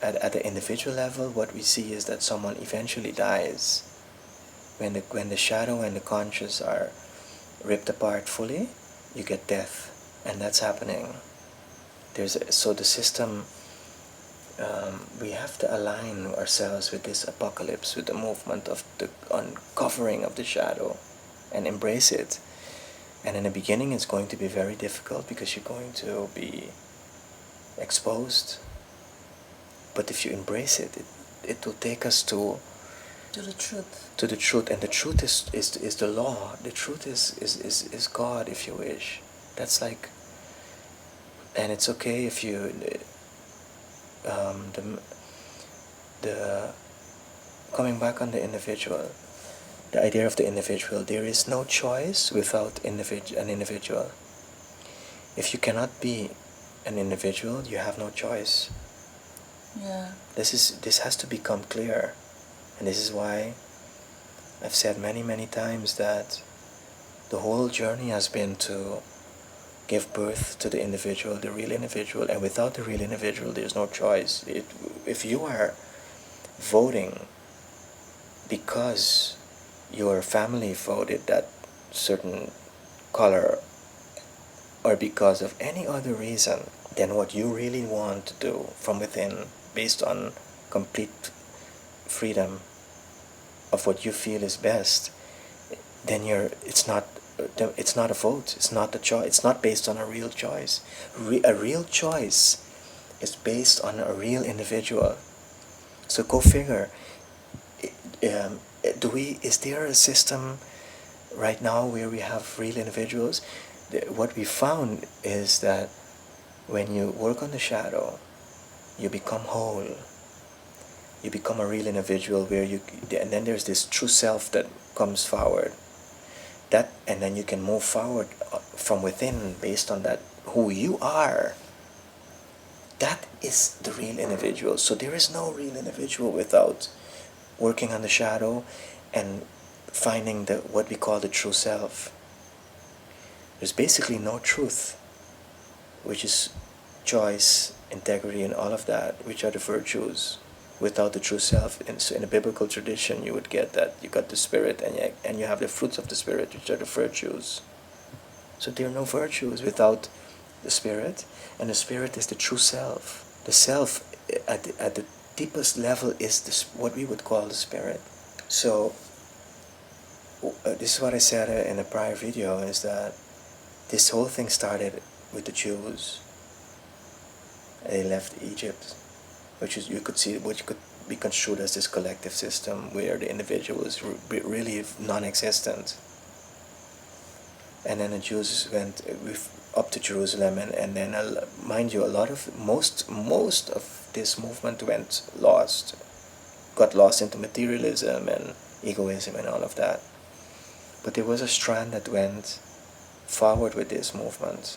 At the individual level, what we see is that someone eventually dies. When the shadow and the conscious are ripped apart fully, you get death, and that's happening. So the system, we have to align ourselves with this apocalypse, with the movement of the uncovering of the shadow, and embrace it. And in the beginning, it's going to be very difficult because you're going to be exposed. But if you embrace it, it will take us to the truth. To the truth, and the truth is the law. The truth is God, if you wish. That's like, and it's okay if you the coming back on the individual, the idea of the individual. There is no choice without an individual. If you cannot be an individual, you have no choice. Yeah. This has to become clear, and this is why I've said many times that the whole journey has been to give birth to the individual, the real individual, and without the real individual, there's no choice. If you are voting because your family voted that certain color, or because of any other reason, then what you really want to do from within, based on complete freedom of what you feel is best, then it's not a vote. It's not a choice. It's not based on a real choice. A real choice is based on a real individual. So go figure. Is there a system right now where we have real individuals? What we found is that when you work on the shadow, you become whole. You become a real individual and then there's this true self that comes forward. And then you can move forward from within based on that, who you are. That is the real individual. So there is no real individual without working on the shadow and finding what we call the true self. There's basically no truth, which is choice, integrity, and all of that, which are the virtues. Without the true self, so in a biblical tradition, you would get that you got the spirit, and you have the fruits of the spirit, which are the virtues. So there are no virtues without the spirit, and the spirit is the true self. The self, at the deepest level, is what we would call the spirit. So this is what I said in a prior video, is that this whole thing started with the Jews. They left Egypt, which could be construed as this collective system where the individual is really non-existent. And then the Jews went up to Jerusalem, and then mind you, most of this movement got lost into materialism and egoism and all of that. But there was a strand that went forward with this movement.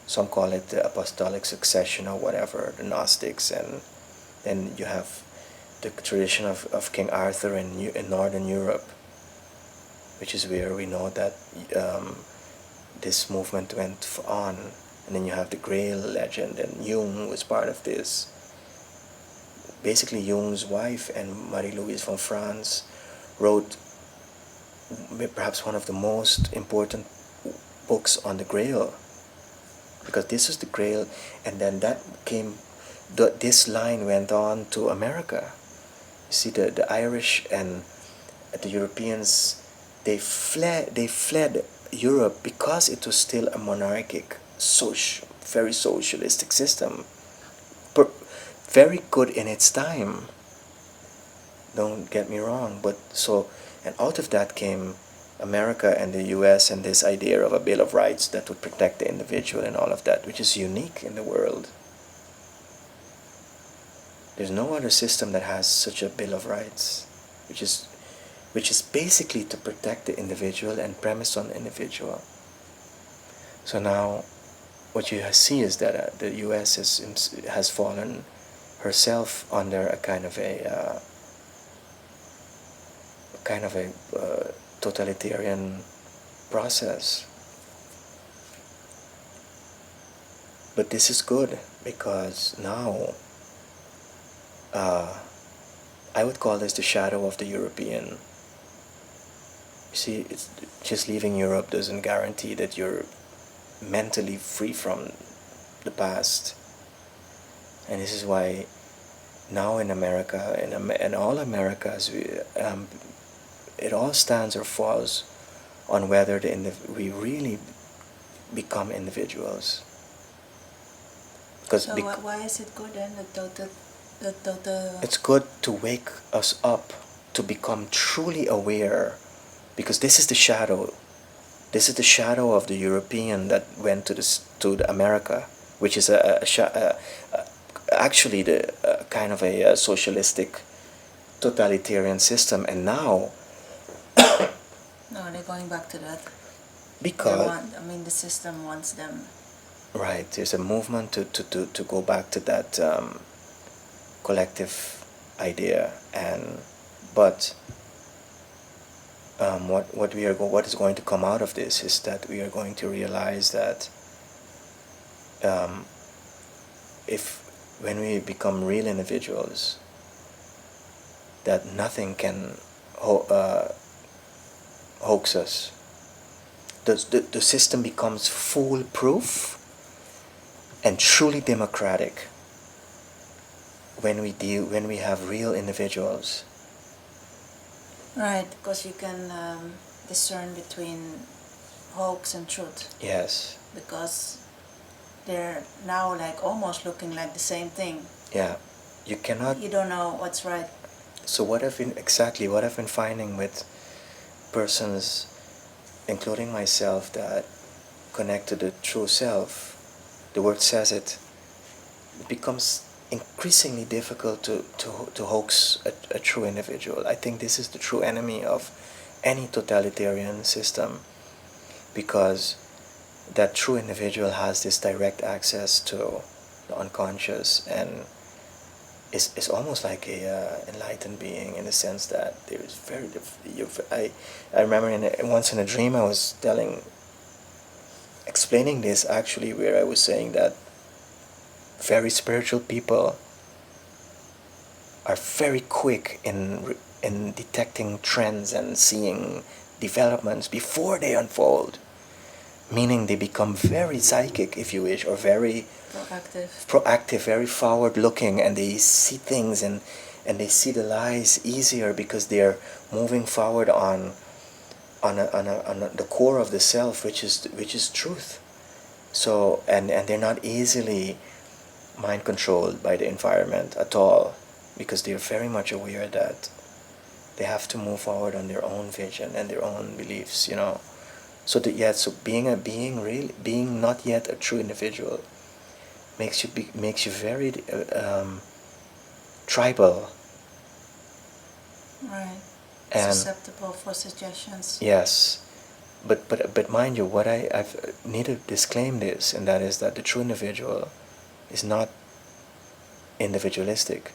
Some call it the apostolic succession or whatever, the Gnostics, and then you have the tradition of King Arthur in Northern Europe, which is where we know that this movement went on. And then you have the Grail legend, and Jung was part of this. Basically, Jung's wife and Marie-Louise von France wrote perhaps one of the most important books on the Grail, because this is the Grail, and then this line went on to America. You see, the Irish and the Europeans, they fled Europe because it was still a monarchic, very socialistic system, very good in its time. Don't get me wrong, and out of that came America and the US, and this idea of a Bill of Rights that would protect the individual and all of that, which is unique in the world. There's no other system that has such a Bill of Rights, which is basically to protect the individual and premise on the individual. So now what you see is that the US has fallen herself under a kind of a totalitarian process. But this is good, because now I would call this the shadow of the European. You see, it's just leaving Europe doesn't guarantee that you're mentally free from the past. And this is why now in America, in all Americas, it all stands or falls on whether we really become individuals. Because So why is it good then? it's good to wake us up to become truly aware, because this is the shadow. This is the shadow of the European that went to the America, which is actually the kind of a socialistic totalitarian system. And now, No, they're going back to that. because The system wants them. right, there's a movement to go back to that collective idea, and but what is going to come out of this is that we are going to realize that if when we become real individuals, that nothing can hoax us. The system becomes foolproof and truly democratic when we have real individuals. Right, because you can discern between hoax and truth. Yes. Because they're now like almost looking like the same thing. Yeah. You cannot. You don't know what's right. So what I've been finding with persons, including myself, that connect to the true self, the word says it becomes increasingly difficult to hoax a true individual. I think this is the true enemy of any totalitarian system, because that true individual has this direct access to the unconscious, and is almost like a enlightened being, in the sense that there is I remember once in a dream I was explaining this actually, where I was saying that very spiritual people are very quick in detecting trends and seeing developments before they unfold, meaning they become very psychic, if you wish, or very proactive, very forward looking, and they see things, and they see the lies easier because they're moving forward on the core of the self, which is truth. So and they're not easily mind controlled by the environment at all, because they're very much aware that they have to move forward on their own vision and their own beliefs, so being not yet a true individual makes you very tribal, right, and susceptible for suggestions. Yes, but mind you, what I've need to disclaim this, and that is that the true individual is not individualistic.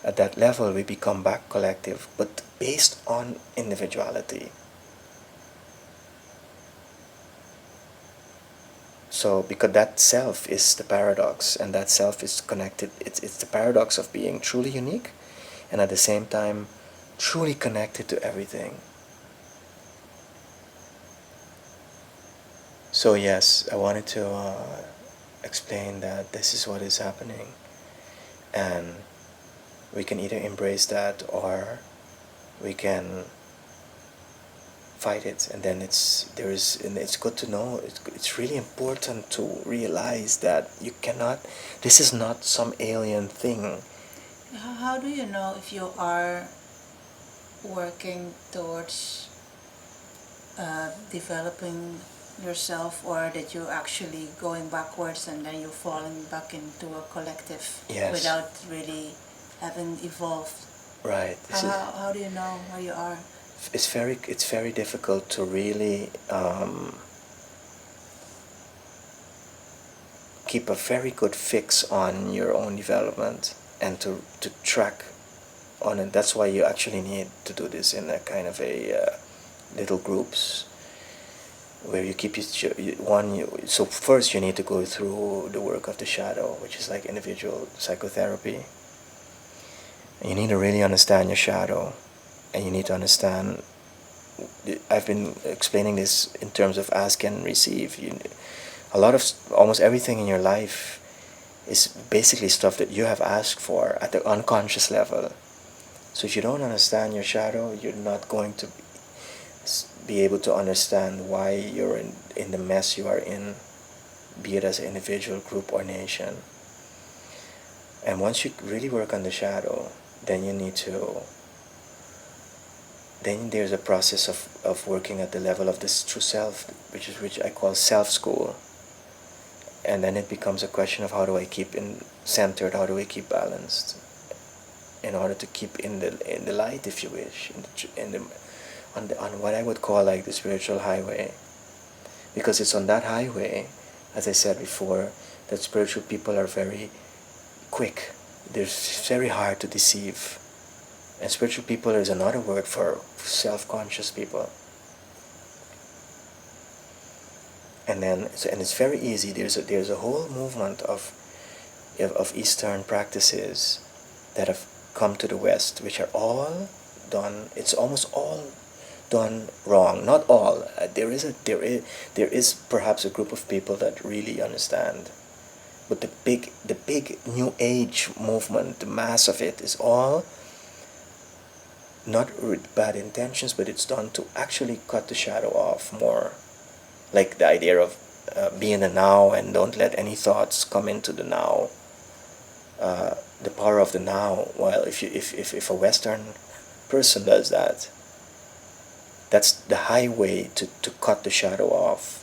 At that level, we become back collective, but based on individuality. So, because that self is the paradox, and that self is connected, it's the paradox of being truly unique, and at the same time, truly connected to everything. So yes, I wanted to explain that this is what is happening, and we can either embrace that, or we can fight it. And then it's good to know, it's really important to realize that you cannot, this is not some alien thing. How do you know if you are working towards developing yourself, or that you're actually going backwards and then you're falling back into a collective? Yes. Without really having evolved? Right. How do you know where you are? It's very difficult to really keep a very good fix on your own development, and to track on it. That's why you actually need to do this in a kind of a little groups, where you keep so first you need to go through the work of the shadow, which is like individual psychotherapy, You need to really understand your shadow, and you need to understand. I've been explaining this in terms of ask and receive. A lot of almost everything in your life is basically stuff that you have asked for at the unconscious level. So if you don't understand your shadow, you're not going to be able to understand why you're in the mess you are in, be it as an individual, group, or nation. And once you really work on the shadow, then you need to, then there's a process of working at the level of this true self, which I call self school. And then it becomes a question of how do I keep in centered, how do I keep balanced, in order to keep in the light, if you wish, on what I would call like the spiritual highway, because it's on that highway, as I said before, that spiritual people are very quick. They're very hard to deceive. And spiritual people is another word for self-conscious people. And then, and it's very easy. There's a whole movement of Eastern practices that have come to the West, which are all done. It's almost all done wrong. Not all. There is perhaps a group of people that really understand. But the big New Age movement, the mass of it, is all not with bad intentions, but it's done to actually cut the shadow off more. Like the idea of be in the now and don't let any thoughts come into the now. The power of the now. Well, if a Western person does that, that's the highway to cut the shadow off.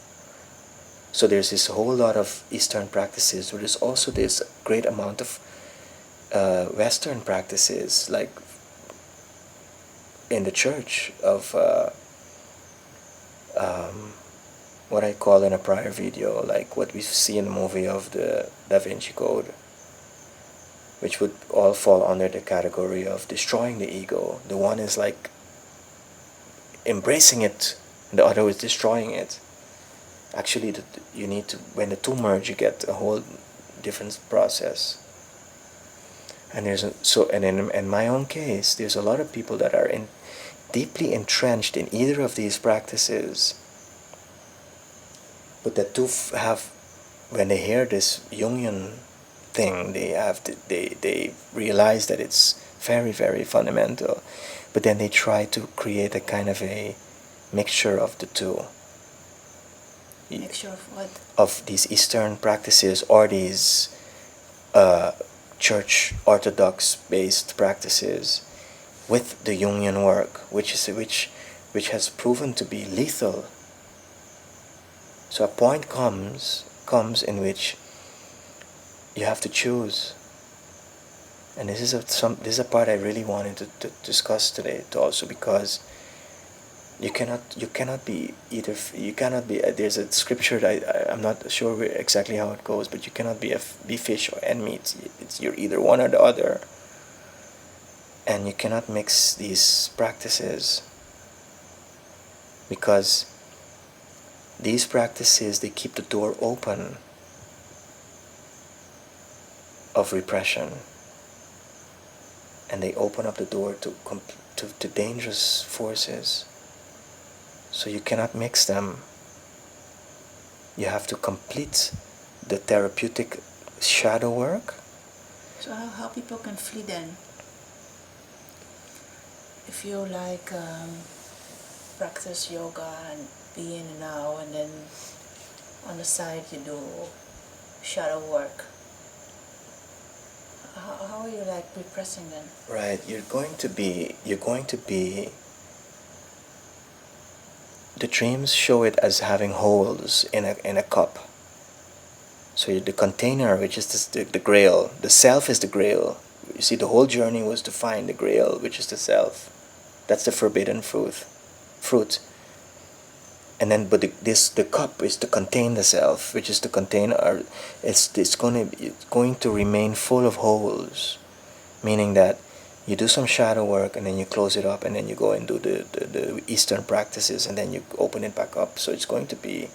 So there's this whole lot of Eastern practices, but there's also this great amount of Western practices, like in the church of what I call in a prior video, like what we see in the movie of the Da Vinci Code, which would all fall under the category of destroying the ego. The one is like embracing it, and the other is destroying it. Actually, you need to, when the two merge, you get a whole different process. And in my own case, there's a lot of people that are deeply entrenched in either of these practices, but that do have, when they hear this Jungian thing, they realize that it's very, very fundamental, but then they try to create a kind of a mixture of the two. Mixture of what? Of these Eastern practices, or these church Orthodox based practices with the Jungian work, which has proven to be lethal. So a point comes in which you have to choose. And this is a part I really wanted to discuss today also, because you cannot be either. You cannot be. There's a scripture that I'm not sure exactly how it goes, but you cannot be fish and meat. You're either one or the other, and you cannot mix these practices, because these practices, they keep the door open of repression, and they open up the door to dangerous forces. So you cannot mix them. You have to complete the therapeutic shadow work. So how people can flee then? If you like practice yoga and be in the now, and then on the side you do shadow work, how are you like repressing then? Right, you're going to be the dreams show it as having holes in a cup. So the container, which is the Grail, the self is the Grail. You see, the whole journey was to find the Grail, which is the self. That's the forbidden fruit. And then, but the cup is to contain the self, which is to contain it's going to remain full of holes, meaning that you do some shadow work and then you close it up, and then you go and do the Eastern practices, and then you open it back up. So it's going to be